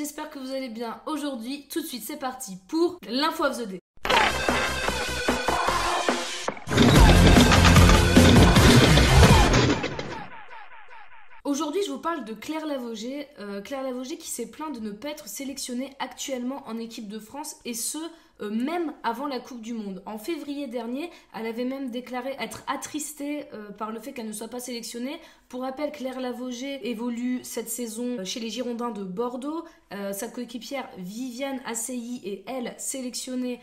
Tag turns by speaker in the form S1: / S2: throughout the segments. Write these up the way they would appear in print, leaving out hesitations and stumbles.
S1: j'espère que vous allez bien aujourd'hui. Tout de suite, c'est parti pour l'info of the day. Aujourd'hui, je vous parle de Claire Lavogé. Claire Lavogé qui s'est plaint de ne pas être sélectionnée actuellement en équipe de France et ce, même avant la Coupe du Monde. En février dernier, elle avait même déclaré être attristée par le fait qu'elle ne soit pas sélectionnée. Pour rappel, Claire Lavogé évolue cette saison chez les Girondins de Bordeaux. Sa coéquipière Viviane Asseyi est, elle, sélectionnée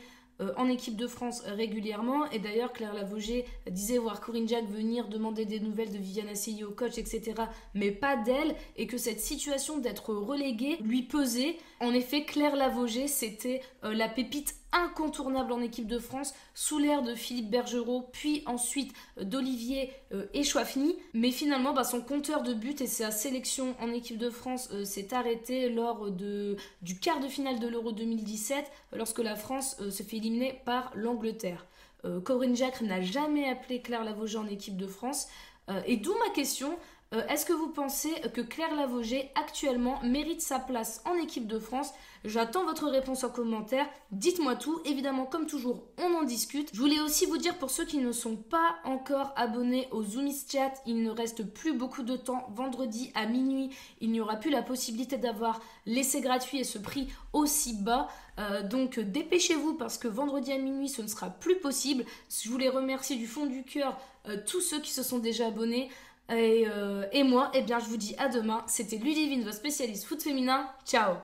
S1: en équipe de France régulièrement. Et d'ailleurs, Claire Lavogé disait voir Corinne Diacre venir demander des nouvelles de Viviane Asseyi au coach, etc. mais pas d'elle, et que cette situation d'être reléguée lui pesait. En effet, Claire Lavogé, c'était la pépite incontournable en équipe de France, sous l'ère de Philippe Bergerot, puis ensuite d'Olivier Echouafny. Mais finalement, son compteur de buts et sa sélection en équipe de France s'est arrêté lors du quart de finale de l'Euro 2017, lorsque la France se fait éliminer par l'Angleterre. Corinne Diacre n'a jamais appelé Claire Lavogé en équipe de France. Et d'où ma question, est-ce que vous pensez que Claire Lavogé actuellement mérite sa place en équipe de France? J'attends votre réponse en commentaire, dites-moi tout, évidemment comme toujours on en discute. Je voulais aussi vous dire pour ceux qui ne sont pas encore abonnés au Zoomies Chat, il ne reste plus beaucoup de temps, vendredi à minuit, il n'y aura plus la possibilité d'avoir l'essai gratuit et ce prix aussi bas. Donc dépêchez-vous parce que vendredi à minuit ce ne sera plus possible. Je voulais remercier du fond du cœur tous ceux qui se sont déjà abonnés. Et moi, je vous dis à demain. C'était Ludivine, votre spécialiste foot féminin. Ciao!